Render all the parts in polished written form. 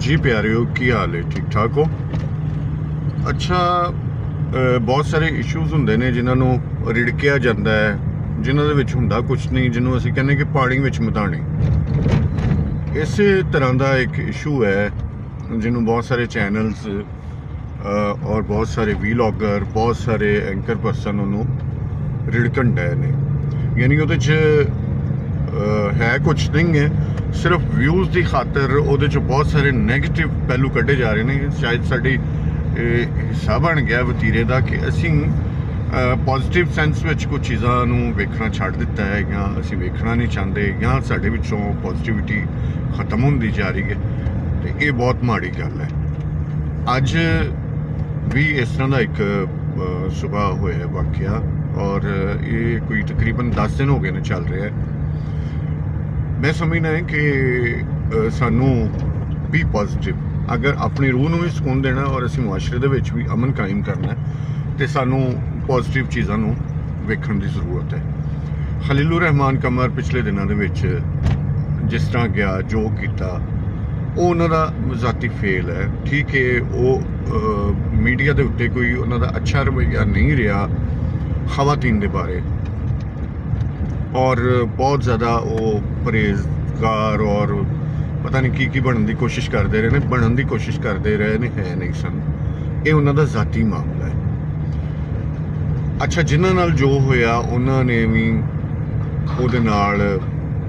जी प्यारे हो, की हाल है? ठीक ठाक हो? अच्छा, बहुत ਸਾਰੇ ਇਸ਼ੂਜ਼ ਹੁੰਦੇ ਨੇ ਜਿਨ੍ਹਾਂ ਨੂੰ ਰਿੜਕਿਆ ਜਾਂਦਾ ਹੈ, ਜਿਨ੍ਹਾਂ ਦੇ ਵਿੱਚ ਹੁੰਦਾ ਕੁਝ ਨਹੀਂ, ਜਿਹਨੂੰ ਅਸੀਂ ਕਹਿੰਦੇ ਕਿ ਪਾਣੀ ਵਿੱਚ ਮਧਾਣੀ। ਇਸੇ ਤਰ੍ਹਾਂ ਦਾ ਇੱਕ ਇਸ਼ੂ ਹੈ ਜਿਹਨੂੰ ਬਹੁਤ ਸਾਰੇ ਚੈਨਲਸ ਔਰ ਬਹੁਤ ਸਾਰੇ ਵੀਲੌਗਰ, ਬਹੁਤ ਸਾਰੇ ਐਂਕਰ ਪਰਸਨ ਉਹਨੂੰ ਰਿੜਕਣ ਡਏ ਨੇ। ਯਾਨੀ ਉਹਦੇ 'ਚ ਹੈ ਕੁਛ ਨਹੀਂ ਹੈ, ਸਿਰਫ ਵਿਊਜ਼ ਦੀ ਖਾਤਰ ਉਹਦੇ 'ਚ ਬਹੁਤ ਸਾਰੇ ਨੈਗੇਟਿਵ ਪਹਿਲੂ ਕੱਢੇ ਜਾ ਰਹੇ ਨੇ। ਸ਼ਾਇਦ ਸਾਡੀ ਹਿੱਸਾ ਬਣ ਗਿਆ ਵਤੀਰੇ ਦਾ ਕਿ ਅਸੀਂ ਪੋਜ਼ੀਟਿਵ ਸੈਂਸ ਵਿੱਚ ਕੁਝ ਚੀਜ਼ਾਂ ਨੂੰ ਵੇਖਣਾ ਛੱਡ ਦਿੱਤਾ ਹੈ, ਜਾਂ ਅਸੀਂ ਵੇਖਣਾ ਨਹੀਂ ਚਾਹੁੰਦੇ, ਜਾਂ ਸਾਡੇ ਵਿੱਚੋਂ ਪੋਜ਼ੀਟਿਵਿਟੀ ਖਤਮ ਹੁੰਦੀ ਜਾ ਰਹੀ ਹੈ, ਤੇ ਇਹ ਬਹੁਤ ਮਾੜੀ ਗੱਲ ਹੈ। ਅੱਜ ਵੀ ਇਸ ਤਰ੍ਹਾਂ ਦਾ ਇੱਕ ਸੁਭਾਅ ਹੋਇਆ ਵਾਕਿਆ, ਔਰ ਇਹ ਕੋਈ ਤਕਰੀਬਨ 10 ਦਿਨ ਹੋ ਗਏ ਨੇ ਚੱਲ ਰਿਹਾ ਹੈ। ਮੈਂ ਸਮਝਦਾ ਹੈ ਕਿ ਸਾਨੂੰ ਵੀ ਪੋਜ਼ੀਟਿਵ, ਅਗਰ ਆਪਣੀ ਰੂਹ ਨੂੰ ਵੀ ਸਕੂਨ ਦੇਣਾ ਔਰ ਅਸੀਂ ਮੁਆਸ਼ਰੇ ਦੇ ਵਿੱਚ ਵੀ ਅਮਨ ਕਾਇਮ ਕਰਨਾ, ਤੇ ਸਾਨੂੰ ਪੋਜ਼ੀਟਿਵ ਚੀਜ਼ਾਂ ਨੂੰ ਵੇਖਣ ਦੀ ਜ਼ਰੂਰਤ ਹੈ। ਖਲੀਲੁਰ ਰਹਿਮਾਨ ਕਮਰ ਪਿਛਲੇ ਦਿਨਾਂ ਦੇ ਵਿੱਚ ਜਿਸ ਤਰ੍ਹਾਂ ਗਿਆ, ਜੋ ਕੀਤਾ, ਉਹ ਉਹਨਾਂ ਦਾ ਜ਼ਾਤੀ ਫੇਲ ਹੈ। ਠੀਕ ਹੈ, ਉਹ ਮੀਡੀਆ ਦੇ ਉੱਤੇ ਕੋਈ ਉਹਨਾਂ ਦਾ ਅੱਛਾ ਰਵੱਈਆ ਨਹੀਂ ਰਿਹਾ ਖਵਾਤੀਨ ਦੇ ਬਾਰੇ, ਔਰ ਬਹੁਤ ਜ਼ਿਆਦਾ ਉਹ ਪਰਹੇਜ਼ਗਾਰ ਔਰ ਪਤਾ ਨਹੀਂ ਕੀ ਬਣਨ ਦੀ ਕੋਸ਼ਿਸ਼ ਕਰਦੇ ਰਹੇ ਨੇ, ਹੈ ਨਹੀਂ ਸਨ। ਇਹ ਉਹਨਾਂ ਦਾ ਜ਼ਾਤੀ ਮਾਮਲਾ ਹੈ। ਅੱਛਾ, ਜਿਨ੍ਹਾਂ ਨਾਲ ਜੋ ਹੋਇਆ ਉਹਨਾਂ ਨੇ ਵੀ ਉਹਦੇ ਨਾਲ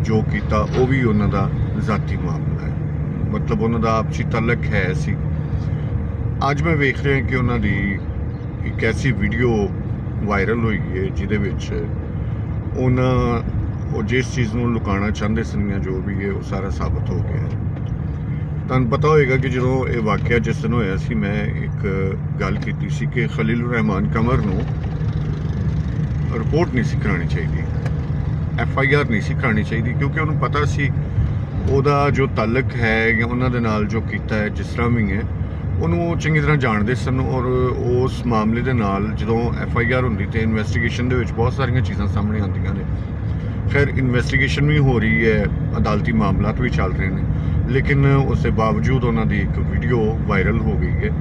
ਜੋ ਕੀਤਾ, ਉਹ ਵੀ ਉਹਨਾਂ ਦਾ ਜ਼ਾਤੀ ਮਾਮਲਾ ਹੈ। ਮਤਲਬ ਉਹਨਾਂ ਦਾ ਆਪਸੀ ਤਾਲੁਕ ਹੈ ਸੀ। ਅੱਜ ਮੈਂ ਵੇਖ ਰਿਹਾ ਕਿ ਉਹਨਾਂ ਦੀ ਇੱਕ ਐਸੀ ਵੀਡੀਓ ਵਾਇਰਲ ਹੋਈ ਹੈ ਜਿਹਦੇ ਵਿੱਚ ਉਹ ਜਿਸ ਚੀਜ਼ ਨੂੰ ਲੁਕਾਉਣਾ ਚਾਹੁੰਦੇ ਸਨ ਜਾਂ ਜੋ ਵੀ ਹੈ, ਉਹ ਸਾਰਾ ਸਾਬਤ ਹੋ ਗਿਆ। ਤੁਹਾਨੂੰ ਪਤਾ ਹੋਏਗਾ ਕਿ ਜਦੋਂ ਇਹ ਵਾਕਿਆ ਜਿਸ ਦਿਨ ਹੋਇਆ ਸੀ, ਮੈਂ ਇੱਕ ਗੱਲ ਕੀਤੀ ਸੀ ਕਿ ਖਲੀਲੁਰ ਰਹਿਮਾਨ ਕਮਰ ਨੂੰ ਰਿਪੋਰਟ ਨਹੀਂ ਸੀ ਕਰਾਉਣੀ ਚਾਹੀਦੀ, FIR ਨਹੀਂ ਸੀ ਕਰਾਉਣੀ ਚਾਹੀਦੀ, ਕਿਉਂਕਿ ਉਹਨੂੰ ਪਤਾ ਸੀ ਉਹਦਾ ਜੋ ਤਾਲੁਕ ਹੈ ਜਾਂ ਉਹਨਾਂ ਦੇ ਨਾਲ ਜੋ ਕੀਤਾ ਹੈ, ਜਿਸ ਤਰ੍ਹਾਂ ਵੀ ਹੈ, ਉਹਨੂੰ ਉਹ ਚੰਗੀ ਤਰ੍ਹਾਂ ਜਾਣਦੇ ਸਨ। ਔਰ ਉਸ ਮਾਮਲੇ ਦੇ ਨਾਲ ਜਦੋਂ FIR ਹੁੰਦੀ ਤੇ ਇਨਵੈਸਟੀਗੇਸ਼ਨ ਦੇ ਵਿੱਚ ਬਹੁਤ ਸਾਰੀਆਂ ਚੀਜ਼ਾਂ ਸਾਹਮਣੇ ਆਉਂਦੀਆਂ ਨੇ। ਖੈਰ, ਇਨਵੈਸਟੀਗੇਸ਼ਨ ਵੀ ਹੋ ਰਹੀ ਹੈ, ਅਦਾਲਤੀ ਮਾਮਲਾਤ ਵੀ ਚੱਲ ਰਹੇ ਨੇ, ਲੇਕਿਨ ਉਸ ਦੇ ਬਾਵਜੂਦ ਉਹਨਾਂ ਦੀ ਇੱਕ ਵੀਡੀਓ ਵਾਇਰਲ ਹੋ ਗਈ ਹੈ,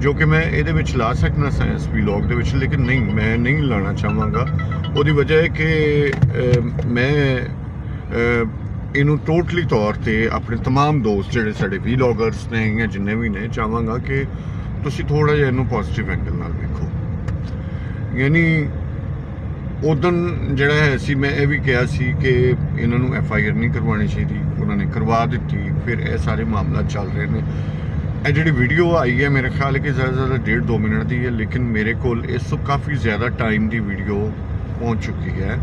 ਜੋ ਕਿ ਮੈਂ ਇਹਦੇ ਵਿੱਚ ਲਾ ਸਕਦਾ ਸਾਂ ਇਸ ਵੀਲੌਗ ਦੇ ਵਿੱਚ, ਲੇਕਿਨ ਨਹੀਂ, ਮੈਂ ਨਹੀਂ ਲਾਉਣਾ ਚਾਹਾਂਗਾ। ਉਹਦੀ ਵਜ੍ਹਾ ਹੈ ਕਿ ਮੈਂ ਇਹਨੂੰ ਟੋਟਲੀ ਤੌਰ 'ਤੇ ਆਪਣੇ ਤਮਾਮ ਦੋਸਤ ਜਿਹੜੇ ਸਾਡੇ ਵੀਲੌਗਰਸ ਨੇ ਜਾਂ ਜਿੰਨੇ ਵੀ ਨੇ, ਚਾਹਾਂਗਾ ਕਿ ਤੁਸੀਂ ਥੋੜ੍ਹਾ ਜਿਹਾ ਇਹਨੂੰ ਪੋਜ਼ੀਟਿਵ ਐਂਗਲ ਨਾਲ ਵੇਖੋ। ਯਾਨੀ ਉਦਣ ਜਿਹੜਾ ਹੈ ਸੀ, ਮੈਂ ਇਹ ਵੀ ਕਿਹਾ ਸੀ ਕਿ ਇਹਨਾਂ ਨੂੰ FIR ਨਹੀਂ ਕਰਵਾਉਣੀ ਚਾਹੀਦੀ, ਉਹਨਾਂ ਨੇ ਕਰਵਾ ਦਿੱਤੀ। ਫਿਰ ਇਹ ਸਾਰੇ ਮਾਮਲਾ ਚੱਲ ਰਹੇ ਨੇ। ਇਹ ਜਿਹੜੀ ਵੀਡੀਓ ਆਈ ਹੈ, ਮੇਰੇ ਖਿਆਲ ਹੈ ਕਿ ਜ਼ਿਆਦਾ 1.5-2 ਮਿੰਟ ਦੀ ਹੈ, ਲੇਕਿਨ ਮੇਰੇ ਕੋਲ ਇਸ ਤੋਂ ਕਾਫੀ ਜ਼ਿਆਦਾ ਟਾਈਮ ਦੀ ਵੀਡੀਓ ਪਹੁੰਚ ਚੁੱਕੀ ਹੈ।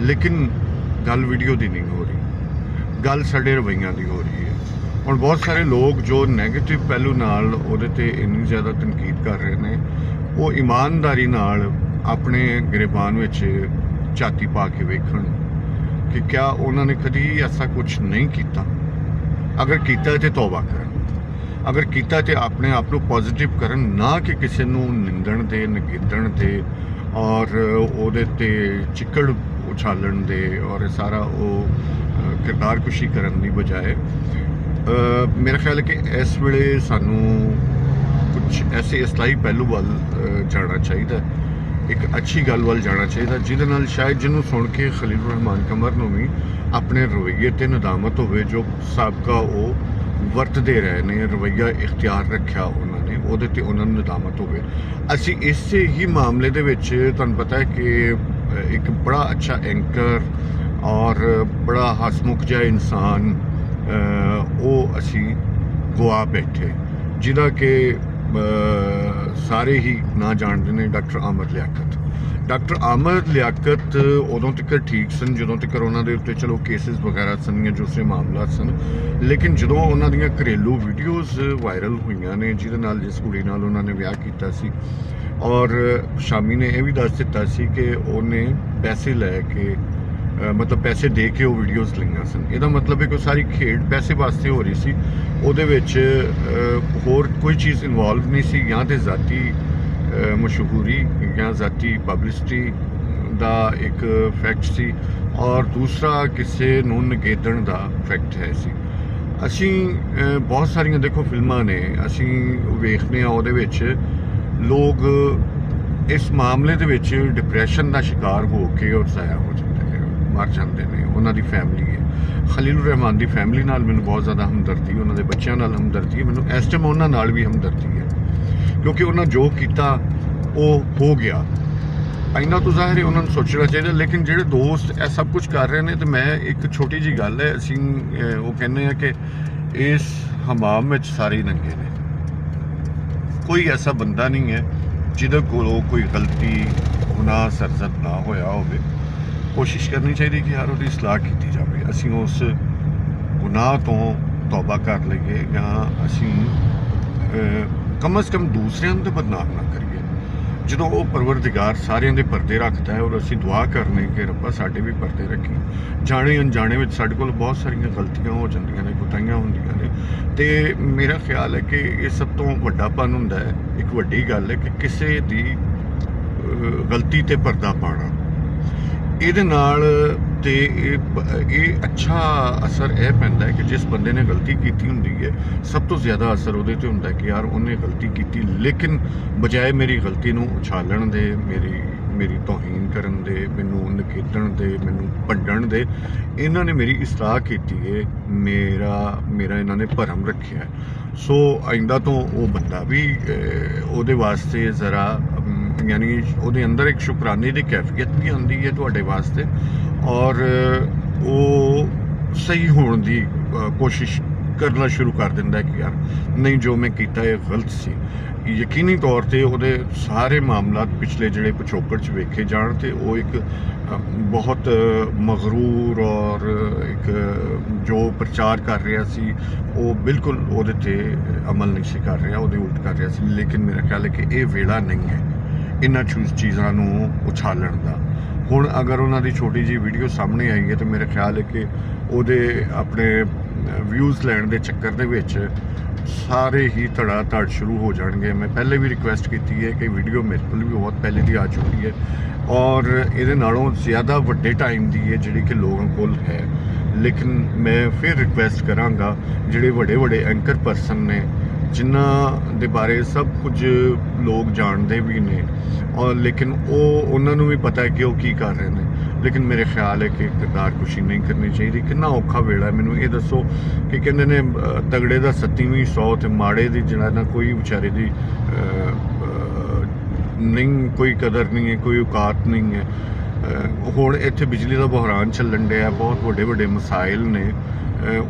ਲੇਕਿਨ ਗੱਲ ਵੀਡੀਓ ਦੀ ਨਹੀਂ ਹੋ ਰਹੀ, ਗੱਲ ਸਾਡੇ ਰਵੱਈਆਂ ਦੀ ਹੋ ਰਹੀ ਹੈ। ਹੁਣ ਬਹੁਤ ਸਾਰੇ ਲੋਕ ਜੋ ਨੈਗੇਟਿਵ ਪਹਿਲੂ ਨਾਲ ਉਹਦੇ 'ਤੇ ਇੰਨੀ ਜ਼ਿਆਦਾ ਤਨਕੀਦ ਕਰ ਰਹੇ ਨੇ, ਉਹ ਇਮਾਨਦਾਰੀ ਨਾਲ ਆਪਣੇ ਗਰੀਬਾਨ ਵਿੱਚ ਝਾਤੀ ਪਾ ਕੇ ਵੇਖਣ ਕਿ ਕਿਆ ਉਹਨਾਂ ਨੇ ਕਦੀ ਐਸਾ ਕੁਝ ਨਹੀਂ ਕੀਤਾ। ਅਗਰ ਕੀਤਾ ਤੇ ਤੌਬਾ ਕਰਨ, ਅਗਰ ਕੀਤਾ ਤੇ ਆਪਣੇ ਆਪ ਨੂੰ ਪੋਜ਼ੀਟਿਵ ਕਰਨ, ਨਾ ਕਿ ਕਿਸੇ ਨੂੰ ਨਿੰਦਣ ਦੇ, ਨਗੇਦਣ ਦੇ ਔਰ ਉਹਦੇ 'ਤੇ ਚਿੱਕੜ ਉਛਾਲਣ ਦੇ, ਔਰ ਸਾਰਾ ਉਹ ਕਿਰਦਾਰਕੁਸ਼ੀ ਕਰਨ ਦੀ ਬਜਾਏ ਮੇਰਾ ਖਿਆਲ ਹੈ ਕਿ ਇਸ ਵੇਲੇ ਸਾਨੂੰ ਕੁਝ ਐਸੇ ਇਸਲਾਹੀ ਪਹਿਲੂ ਵੱਲ ਜਾਣਾ ਚਾਹੀਦਾ, ਇੱਕ ਅੱਛੀ ਗੱਲ ਵੱਲ ਜਾਣਾ ਚਾਹੀਦਾ, ਜਿਹਦੇ ਨਾਲ ਸ਼ਾਇਦ ਜਿਹਨੂੰ ਸੁਣ ਕੇ ਖਲੀਲੁਰ ਰਹਿਮਾਨ ਕਮਰ ਨੂੰ ਵੀ ਆਪਣੇ ਰਵੱਈਏ 'ਤੇ ਨਦਾਮਤ ਹੋਵੇ, ਜੋ ਸਾਬਕਾ ਉਹ ਵਰਤਦੇ ਰਹੇ ਨੇ, ਰਵੱਈਆ ਇਖਤਿਆਰ ਰੱਖਿਆ ਉਹਨਾਂ ਨੇ, ਉਹਦੇ 'ਤੇ ਉਹਨਾਂ ਨੂੰ ਨਦਾਮਤ ਹੋਵੇ। ਅਸੀਂ ਇਸੇ ਹੀ ਮਾਮਲੇ ਦੇ ਵਿੱਚ, ਤੁਹਾਨੂੰ ਪਤਾ ਹੈ ਕਿ ਇੱਕ ਬੜਾ ਅੱਛਾ ਐਂਕਰ ਔਰ ਬੜਾ ਹਸਮੁਖ ਜਿਹਾ ਇਨਸਾਨ ਉਹ ਅਸੀਂ ਗੁਆ ਬੈਠੇ, ਜਿਹਦਾ ਕਿ ਸਾਰੇ ਹੀ ਨਾ ਜਾਣਦੇ ਨੇ, ਡਾਕਟਰ ਆਮਰ ਲਿਆਕਤ। ਡਾਕਟਰ ਆਮਰ ਲਿਆਕਤ ਉਦੋਂ ਤੱਕ ਠੀਕ ਸਨ ਜਦੋਂ ਤੱਕ ਉਹਨਾਂ ਦੇ ਉੱਤੇ ਚਲੋ ਕੇਸਿਸ ਵਗੈਰਾ ਸਨ ਜਾਂ ਦੂਸਰੇ ਮਾਮਲਾਤ ਸਨ, ਲੇਕਿਨ ਜਦੋਂ ਉਹਨਾਂ ਦੀਆਂ ਘਰੇਲੂ ਵੀਡੀਓਜ਼ ਵਾਇਰਲ ਹੋਈਆਂ ਨੇ, ਜਿਹਦੇ ਨਾਲ ਜਿਸ ਕੁੜੀ ਨਾਲ ਉਹਨਾਂ ਨੇ ਵਿਆਹ ਕੀਤਾ ਸੀ, ਔਰ ਸ਼ਾਮੀ ਨੇ ਇਹ ਵੀ ਦੱਸ ਦਿੱਤਾ ਸੀ ਕਿ ਉਹਨੇ ਪੈਸੇ ਲੈ ਕੇ, ਮਤਲਬ ਪੈਸੇ ਦੇ ਕੇ ਉਹ ਵੀਡੀਓਜ਼ ਲਈਆਂ ਸਨ। ਇਹਦਾ ਮਤਲਬ ਹੈ ਕਿ ਸਾਰੀ ਖੇਡ ਪੈਸੇ ਵਾਸਤੇ ਹੋ ਰਹੀ ਸੀ, ਉਹਦੇ ਵਿੱਚ ਹੋਰ ਕੋਈ ਚੀਜ਼ ਇਨਵੋਲਵ ਨਹੀਂ ਸੀ, ਜਾਂ ਤੇ ਜ਼ਾਤੀ ਮਸ਼ਹੂਰੀ ਜਾਂ ਜ਼ਾਤੀ ਪਬਲਿਸਿਟੀ ਦਾ ਇੱਕ ਫੈਕਟ ਸੀ, ਔਰ ਦੂਸਰਾ ਕਿਸੇ ਨੂੰ ਨਗੇਦਣ ਦਾ ਫੈਕਟ ਹੈ ਸੀ। ਅਸੀਂ ਬਹੁਤ ਸਾਰੀਆਂ ਦੇਖੋ ਫਿਲਮਾਂ ਨੇ, ਅਸੀਂ ਵੇਖਦੇ ਹਾਂ ਉਹਦੇ ਵਿੱਚ ਲੋਕ ਇਸ ਮਾਮਲੇ ਦੇ ਵਿੱਚ ਡਿਪਰੈਸ਼ਨ ਦਾ ਸ਼ਿਕਾਰ ਹੋ ਕੇ ਔਰ ਜ਼ਾਇਆ ਹੋ ਜਾਂਦੇ ਨੇ, ਮਰ ਜਾਂਦੇ ਨੇ। ਉਹਨਾਂ ਦੀ ਫੈਮਿਲੀ ਹੈ, ਖਲੀਲੁਰ ਰਹਿਮਾਨ ਦੀ ਫੈਮਿਲੀ ਨਾਲ ਮੈਨੂੰ ਬਹੁਤ ਜ਼ਿਆਦਾ ਹਮਦਰਦੀ, ਉਹਨਾਂ ਦੇ ਬੱਚਿਆਂ ਨਾਲ ਹਮਦਰਦੀ ਹੈ। ਮੈਨੂੰ ਇਸ ਟਾਈਮ ਉਹਨਾਂ ਨਾਲ ਵੀ ਹਮਦਰਦੀ ਹੈ, ਕਿਉਂਕਿ ਉਹਨਾਂ ਜੋ ਕੀਤਾ ਉਹ ਹੋ ਗਿਆ। ਇੰਨਾ ਤਾਂ ਜ਼ਾਹਿਰ ਹੈ ਉਹਨਾਂ ਨੂੰ ਸੋਚਣਾ ਚਾਹੀਦਾ। ਲੇਕਿਨ ਜਿਹੜੇ ਦੋਸਤ ਇਹ ਸਭ ਕੁਝ ਕਰ ਰਹੇ ਨੇ, ਤੇ ਮੈਂ ਇੱਕ ਛੋਟੀ ਜਿਹੀ ਗੱਲ ਹੈ, ਅਸੀਂ ਉਹ ਕਹਿੰਦੇ ਆ ਕਿ ਇਸ ਹਮਾਮ ਵਿੱਚ ਸਾਰੇ ਨੰਗੇ ਨੇ। ਕੋਈ ਐਸਾ ਬੰਦਾ ਨਹੀਂ ਹੈ ਜਿਹਦੇ ਕੋਲੋਂ ਕੋਈ ਗਲਤੀ ਗੁਨਾਹ ਸਰਜ਼ਦ ਨਾ ਹੋਇਆ ਹੋਵੇ। ਕੋਸ਼ਿਸ਼ ਕਰਨੀ ਚਾਹੀਦੀ ਕਿ ਯਾਰ ਉਹਦੀ ਇਸਲਾਹ ਕੀਤੀ ਜਾਵੇ, ਅਸੀਂ ਉਸ ਗੁਨਾਹ ਤੋਂ ਤੌਬਾ ਕਰ ਲਈਏ, ਜਾਂ ਅਸੀਂ ਕਮ ਅਜ਼ ਕਮ ਦੂਸਰਿਆਂ ਨੂੰ ਤਾਂ ਬਦਨਾਮ ਨਾ ਕਰੀਏ। ਜਦੋਂ ਉਹ ਪਰਵਰਦਿਗਾਰ ਸਾਰਿਆਂ ਦੇ ਪਰਦੇ ਰੱਖਦਾ ਹੈ, ਔਰ ਅਸੀਂ ਦੁਆ ਕਰਨੇ ਕਿ ਰੱਬਾ ਸਾਡੇ ਵੀ ਪਰਦੇ ਰੱਖੀ। ਜਾਣੇ ਅਣਜਾਣੇ ਵਿੱਚ ਸਾਡੇ ਕੋਲ ਬਹੁਤ ਸਾਰੀਆਂ ਗਲਤੀਆਂ ਹੋ ਜਾਂਦੀਆਂ ਨੇ, ਕੁਤਾਹੀਆਂ ਹੁੰਦੀਆਂ ਨੇ, ਤੇ ਮੇਰਾ ਖਿਆਲ ਹੈ ਕਿ ਇਹ ਸਭ ਤੋਂ ਵੱਡਾਪਨ ਹੁੰਦਾ ਹੈ। ਇੱਕ ਵੱਡੀ ਗੱਲ ਹੈ ਕਿ ਕਿਸੇ ਦੀ ਗਲਤੀ ਤੇ ਪਰਦਾ ਪਾਉਣਾ, ਇਹਦੇ ਨਾਲ ਤੇ ਇਹ ਅੱਛਾ ਅਸਰ ਇਹ ਪੈਂਦਾ ਹੈ ਕਿ ਜਿਸ ਬੰਦੇ ਨੇ ਗਲਤੀ ਕੀਤੀ ਹੁੰਦੀ ਹੈ, ਸਭ ਤੋਂ ਜ਼ਿਆਦਾ ਅਸਰ ਉਹਦੇ 'ਤੇ ਹੁੰਦਾ ਕਿ ਯਾਰ ਉਹਨੇ ਗਲਤੀ ਕੀਤੀ, ਲੇਕਿਨ ਬਜਾਏ ਮੇਰੀ ਗਲਤੀ ਨੂੰ ਉਛਾਲਣ ਦੇ, ਮੇਰੀ ਤੋਹੀਨ ਕਰਨ ਦੇ, ਮੈਨੂੰ ਨਕੇਤਣ ਦੇ, ਮੈਨੂੰ ਭੰਡਣ ਦੇ, ਇਹਨਾਂ ਨੇ ਮੇਰੀ ਇਸਲਾਹ ਕੀਤੀ ਹੈ, ਮੇਰਾ ਇਹਨਾਂ ਨੇ ਭਰਮ ਰੱਖਿਆ। ਸੋ ਆਇੰਦਾ ਤੋਂ ਉਹ ਬੰਦਾ ਵੀ ਉਹਦੇ ਵਾਸਤੇ ਜ਼ਰਾ ਯਾਨੀ ਉਹਦੇ ਅੰਦਰ ਇੱਕ ਸ਼ੁਕਰਾਨੇ ਦੀ ਕੈਫੀਅਤ ਵੀ ਆਉਂਦੀ ਹੈ ਤੁਹਾਡੇ ਵਾਸਤੇ, ਔਰ ਉਹ ਸਹੀ ਹੋਣ ਦੀ ਕੋਸ਼ਿਸ਼ ਕਰਨਾ ਸ਼ੁਰੂ ਕਰ ਦਿੰਦਾ ਹੈ ਕਿ ਯਾਰ ਨਹੀਂ, ਜੋ ਮੈਂ ਕੀਤਾ ਇਹ ਗਲਤ ਸੀ। ਯਕੀਨੀ ਤੌਰ 'ਤੇ ਉਹਦੇ ਸਾਰੇ ਮਾਮਲਾਤ ਪਿਛਲੇ ਜਿਹੜੇ ਪਿਛੋਕੜ 'ਚ ਵੇਖੇ ਜਾਣ, ਤੇ ਉਹ ਇੱਕ ਬਹੁਤ ਮਗਰੂਰ ਔਰ ਇੱਕ ਜੋ ਪ੍ਰਚਾਰ ਕਰ ਰਿਹਾ ਸੀ ਉਹ ਬਿਲਕੁਲ ਉਹਦੇ 'ਤੇ ਅਮਲ ਨਹੀਂ ਸੀ ਕਰ ਰਿਹਾ, ਉਹਦੇ ਉਲਟ ਕਰ ਰਿਹਾ ਸੀ। ਲੇਕਿਨ ਮੇਰਾ ਖਿਆਲ ਹੈ ਕਿ ਇਹ ਵੇਲਾ ਨਹੀਂ ਹੈ ਇਹਨਾਂ ਚੀਜ਼ਾਂ ਨੂੰ ਉਛਾਲਣ ਦਾ। ਹੁਣ ਅਗਰ ਉਹਨਾਂ ਦੀ ਛੋਟੀ ਜਿਹੀ ਵੀਡੀਓ ਸਾਹਮਣੇ ਆਈ ਹੈ, ਤਾਂ ਮੇਰਾ ਖਿਆਲ ਹੈ ਕਿ ਉਹਦੇ ਆਪਣੇ ਵਿਊਜ਼ ਲੈਣ ਦੇ ਚੱਕਰ ਦੇ ਵਿੱਚ ਸਾਰੇ ਹੀ ਧੜਾ ਧੜ ਸ਼ੁਰੂ ਹੋ ਜਾਣਗੇ। ਮੈਂ ਪਹਿਲੇ ਵੀ ਰਿਕੁਐਸਟ ਕੀਤੀ ਹੈ ਕਿ ਵੀਡੀਓ ਮੇਰੇ ਕੋਲ ਵੀ ਬਹੁਤ ਪਹਿਲੇ ਦੀ ਆ ਚੁੱਕੀ ਹੈ, ਔਰ ਇਹਦੇ ਨਾਲੋਂ ਜ਼ਿਆਦਾ ਵੱਡੇ ਟਾਈਮ ਦੀ ਹੈ ਜਿਹੜੀ ਕਿ ਲੋਕਾਂ ਕੋਲ ਹੈ। ਲੇਕਿਨ ਮੈਂ ਫਿਰ ਰਿਕੁਐਸਟ ਕਰਾਂਗਾ, ਜਿਹੜੇ ਵੱਡੇ ਐਂਕਰ ਪਰਸਨ ਨੇ, ਜਿਨ੍ਹਾਂ ਦੇ ਬਾਰੇ ਸਭ ਕੁਝ ਲੋਕ ਜਾਣਦੇ ਵੀ ਨੇ, ਔਰ ਲੇਕਿਨ ਉਹਨਾਂ ਨੂੰ ਵੀ ਪਤਾ ਹੈ ਕਿ ਉਹ ਕੀ ਕਰ ਰਹੇ ਨੇ, ਲੇਕਿਨ ਮੇਰੇ ਖਿਆਲ ਹੈ ਕਿ ਕਿਰਦਾਰਕੁਸ਼ੀ ਨਹੀਂ ਕਰਨੀ ਚਾਹੀਦੀ। ਕਿੰਨਾ ਔਖਾ ਵੇਲਾ, ਮੈਨੂੰ ਇਹ ਦੱਸੋ ਕਿ ਕਹਿੰਦੇ ਨੇ ਤਗੜੇ ਦਾ 27ਵੀਂ 100 ਤੇ ਮਾੜੇ ਦੀ ਜਿਹੜਾ ਨਾ ਕੋਈ ਵਿਚਾਰੇ ਦੀ ਨਹੀਂ, ਕੋਈ ਕਦਰ ਨਹੀਂ ਹੈ, ਕੋਈ ਔਕਾਤ ਨਹੀਂ ਹੈ। ਹੁਣ ਇੱਥੇ ਬਿਜਲੀ ਦਾ ਬੁਹਰਾਨ ਚੱਲਣ ਡਿਆ, ਬਹੁਤ ਵੱਡੇ ਮਸਾਇਲ ਨੇ।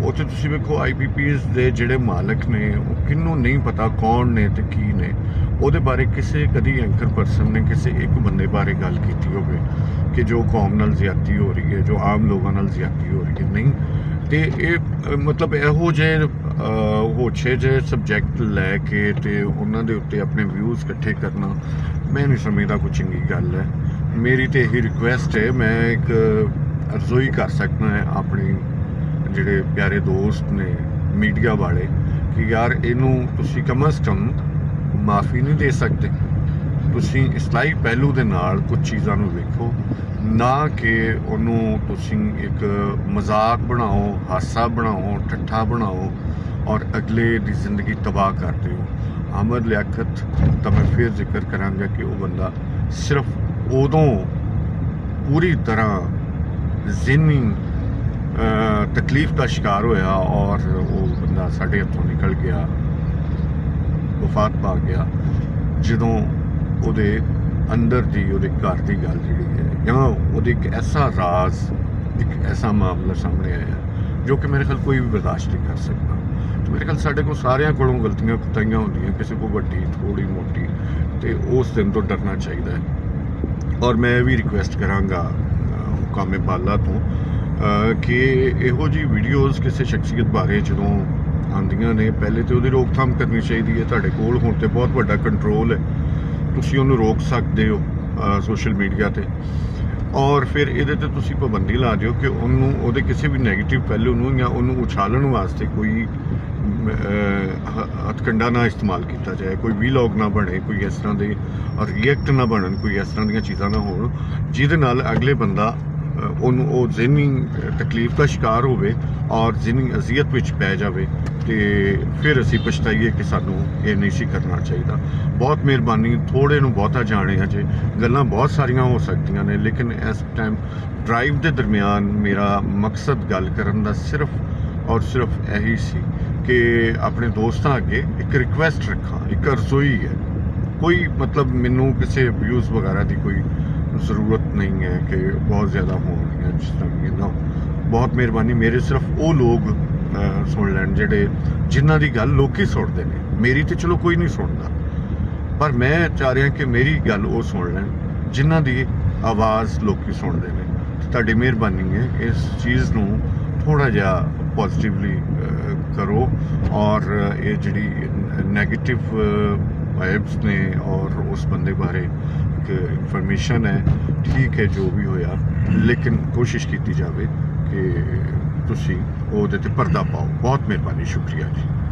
ਉੱਥੇ ਤੁਸੀਂ ਵੇਖੋ IPPs ਦੇ ਜਿਹੜੇ ਮਾਲਕ ਨੇ, ਉਹ ਕਿਹਨੂੰ ਨਹੀਂ ਪਤਾ ਕੌਣ ਨੇ ਤੇ ਕੀ ਨੇ। ਉਹਦੇ ਬਾਰੇ ਕਿਸੇ ਕਦੀ ਐਂਕਰ ਪਰਸਨ ਨੇ ਕਿਸੇ ਇੱਕ ਬੰਦੇ ਬਾਰੇ ਗੱਲ ਕੀਤੀ ਹੋਵੇ ਕਿ ਜੋ ਕੌਮ ਨਾਲ ਜ਼ਿਆਦਤੀ ਹੋ ਰਹੀ ਹੈ, ਜੋ ਆਮ ਲੋਕਾਂ ਨਾਲ ਜ਼ਿਆਦਤੀ ਹੋ ਰਹੀ ਹੈ? ਨਹੀਂ। ਤੇ ਇਹ ਮਤਲਬ ਇਹੋ ਜਿਹੇ ਹੋਛੇ ਜਿਹੇ ਸਬਜੈਕਟ ਲੈ ਕੇ ਤੇ ਉਹਨਾਂ ਦੇ ਉੱਤੇ ਆਪਣੇ ਵਿਊਜ਼ ਇਕੱਠੇ ਕਰਨਾ, ਮੈਂ ਨਹੀਂ ਸਮਝਦਾ ਕੋਈ ਚੰਗੀ ਗੱਲ ਹੈ। ਮੇਰੀ ਤੇ ਇਹੀ ਰਿਕੁਐਸਟ ਹੈ, ਮੈਂ ਇੱਕ ਅਰਜ਼ੋਈ ਕਰ ਸਕਦਾ ਹੈ ਆਪਣੇ ਜਿਹੜੇ ਪਿਆਰੇ ਦੋਸਤ ਨੇ ਮੀਡੀਆ ਵਾਲੇ, ਕਿ ਯਾਰ ਇਹਨੂੰ ਤੁਸੀਂ ਕਮ ਅਜ਼ ਕਮ ਮਾਫੀ ਨਹੀਂ ਦੇ ਸਕਦੇ। ਤੁਸੀਂ ਇਸਲਾਹੀ ਪਹਿਲੂ ਦੇ ਨਾਲ ਕੁਝ ਚੀਜ਼ਾਂ ਨੂੰ ਵੇਖੋ, ਨਾ ਕਿ ਉਹਨੂੰ ਤੁਸੀਂ ਇੱਕ ਮਜ਼ਾਕ ਬਣਾਓ, ਹਾਸਾ ਬਣਾਓ, ਠੱਠਾ ਬਣਾਓ ਔਰ ਅਗਲੇ ਦੀ ਜ਼ਿੰਦਗੀ ਤਬਾਹ ਕਰ ਦਿਓ। ਅਹਿਮਦ ਲਿਆਕਤ ਤਾਂ ਮੈਂ ਫਿਰ ਜ਼ਿਕਰ ਕਰਾਂਗਾ ਕਿ ਉਹ ਬੰਦਾ ਸਿਰਫ ਉਦੋਂ ਪੂਰੀ ਤਰ੍ਹਾਂ ਜ਼ਿਹਨੀ ਤਕਲੀਫ ਦਾ ਸ਼ਿਕਾਰ ਹੋਇਆ, ਔਰ ਉਹ ਬੰਦਾ ਸਾਡੇ ਹੱਥੋਂ ਨਿਕਲ ਗਿਆ, ਵਫਾਤ ਪਾ ਗਿਆ, ਜਦੋਂ ਉਹਦੇ ਅੰਦਰ ਦੀ, ਉਹਦੇ ਘਰ ਦੀ ਗੱਲ ਜਿਹੜੀ ਹੈ, ਜਾਂ ਉਹਦੇ ਇੱਕ ਐਸਾ ਰਾਜ਼, ਇੱਕ ਐਸਾ ਮਾਮਲਾ ਸਾਹਮਣੇ ਆਇਆ ਜੋ ਕਿ ਮੇਰੇ ਖਿਆਲ ਕੋਈ ਵੀ ਬਰਦਾਸ਼ਤ ਨਹੀਂ ਕਰ ਸਕਦਾ। ਤੇ ਮੇਰੇ ਖਿਆਲ ਸਾਡੇ ਕੋਲ ਸਾਰਿਆਂ ਕੋਲੋਂ ਗਲਤੀਆਂ ਕੁਤਾਹੀਆਂ ਹੁੰਦੀਆਂ, ਕਿਸੇ ਕੋਲ ਵੱਡੀ ਥੋੜੀ ਮੋਟੀ, ਤੇ ਉਸ ਦਿਨ ਤੋਂ ਡਰਨਾ ਚਾਹੀਦਾ ਹੈ। ਔਰ ਮੈਂ ਵੀ ਰਿਕੁਐਸਟ ਕਰਾਂਗਾ ਹੁਕਾਮੇ ਬਾਲਾ ਤੋਂ ਕਿ ਇਹੋ ਜਿਹੀ ਵੀਡੀਓਜ਼ ਕਿਸੇ ਸ਼ਖਸੀਅਤ ਬਾਰੇ ਜਦੋਂ ਆਉਂਦੀਆਂ ਨੇ, ਪਹਿਲੇ ਤੇ ਉਹਦੀ ਰੋਕਥਾਮ ਕਰਨੀ ਚਾਹੀਦੀ ਹੈ। ਤੁਹਾਡੇ ਕੋਲ ਹੁਣ ਤੇ ਬਹੁਤ ਵੱਡਾ ਕੰਟਰੋਲ ਹੈ, ਤੁਸੀਂ ਉਹਨੂੰ ਰੋਕ ਸਕਦੇ ਹੋ ਸੋਸ਼ਲ ਮੀਡੀਆ ਤੇ, ਔਰ ਫਿਰ ਇਹਦੇ ਤੇ ਤੁਸੀਂ ਪਾਬੰਦੀ ਲਾ ਦਿਓ ਕਿ ਉਹਨੂੰ, ਉਹਦੇ ਕਿਸੇ ਵੀ ਨੈਗੇਟਿਵ ਪਹਿਲੂ ਨੂੰ ਜਾਂ ਉਹਨੂੰ ਉਛਾਲਣ ਵਾਸਤੇ ਕੋਈ ਹਥਕੰਡਾ ਨਾ ਇਸਤੇਮਾਲ ਕੀਤਾ ਜਾਏ, ਕੋਈ ਵੀਲੌਗ ਨਾ ਬਣੇ, ਕੋਈ ਇਸ ਤਰ੍ਹਾਂ ਦੇ ਰਿਐਕਟ ਨਾ ਬਣਨ, ਕੋਈ ਇਸ ਤਰ੍ਹਾਂ ਦੀਆਂ ਚੀਜ਼ਾਂ ਨਾ ਹੋਣ ਜਿਹਦੇ ਨਾਲ ਅਗਲੇ ਬੰਦਾ ਉਹਨੂੰ ਉਹ ਜ਼ਿਹਨੀ ਤਕਲੀਫ ਦਾ ਸ਼ਿਕਾਰ ਹੋਵੇ ਔਰ ਜ਼ਿਹਨੀ ਅਜ਼ੀਅਤ ਵਿੱਚ ਪੈ ਜਾਵੇ ਤੇ ਫਿਰ ਅਸੀਂ ਪਛਤਾਈਏ ਕਿ ਸਾਨੂੰ ਇਹ ਨਹੀਂ ਸੀ ਕਰਨਾ ਚਾਹੀਦਾ। ਬਹੁਤ ਮਿਹਰਬਾਨੀ, ਥੋੜੇ ਨੂੰ ਬਹੁਤਾ ਜਾਣੇ ਹਜੇ, ਗੱਲਾਂ ਬਹੁਤ ਸਾਰੀਆਂ ਹੋ ਸਕਦੀਆਂ ਨੇ, ਲੇਕਿਨ ਇਸ ਟਾਈਮ ਡਰਾਈਵ ਦੇ ਦਰਮਿਆਨ ਮੇਰਾ ਮਕਸਦ ਗੱਲ ਕਰਨ ਦਾ ਸਿਰਫ ਔਰ ਸਿਰਫ ਇਹੀ ਸੀ ਕਿ ਆਪਣੇ ਦੋਸਤਾਂ ਅੱਗੇ ਇੱਕ ਰਿਕੁਐਸਟ ਰੱਖਾਂ, ਇੱਕ ਅਰਜ਼ੋਈ ਹੈ। ਕੋਈ ਮਤਲਬ ਮੈਨੂੰ ਕਿਸੇ ਅਬਿਊਜ਼ ਵਗੈਰਾ ਦੀ ਕੋਈ ਜ਼ਰੂਰਤ ਨਹੀਂ ਹੈ ਕਿ ਬਹੁਤ ਜ਼ਿਆਦਾ ਹੋਣ ਜਾਂ ਜਿਸ ਤਰ੍ਹਾਂ ਵੀ ਨਾ। ਬਹੁਤ ਮਿਹਰਬਾਨੀ, ਮੇਰੇ ਸਿਰਫ ਉਹ ਲੋਕ ਸੁਣ ਲੈਣ ਜਿਨ੍ਹਾਂ ਦੀ ਗੱਲ ਲੋਕੀ ਸੁਣਦੇ ਨੇ। ਮੇਰੀ ਤੇ ਚਲੋ ਕੋਈ ਨਹੀਂ ਸੁਣਦਾ, ਪਰ ਮੈਂ ਚਾਹ ਰਿਹਾ ਕਿ ਮੇਰੀ ਗੱਲ ਉਹ ਸੁਣ ਲੈਣ ਜਿਨ੍ਹਾਂ ਦੀ ਆਵਾਜ਼ ਲੋਕੀ ਸੁਣਦੇ ਨੇ। ਤੁਹਾਡੀ ਮਿਹਰਬਾਨੀ ਹੈ, ਇਸ ਚੀਜ਼ ਨੂੰ ਥੋੜ੍ਹਾ ਜਿਹਾ ਪੋਜ਼ਿਟਿਵਲੀ ਕਰੋ ਔਰ ਇਹ ਜਿਹੜੀ ਨੈਗੇਟਿਵ ਵਾਈਬਸ ਨੇ ਔਰ ਉਸ ਬੰਦੇ ਬਾਰੇ ਇੱਕ ਇਨਫੋਰਮੇਸ਼ਨ ਹੈ, ਠੀਕ ਹੈ ਜੋ ਵੀ ਹੋਇਆ, ਲੇਕਿਨ ਕੋਸ਼ਿਸ਼ ਕੀਤੀ ਜਾਵੇ ਕਿ ਤੁਸੀਂ ਉਹਦੇ ਤੇ ਪਰਦਾ ਪਾਓ। ਬਹੁਤ ਮਿਹਰਬਾਨੀ, ਸ਼ੁਕਰੀਆ ਜੀ।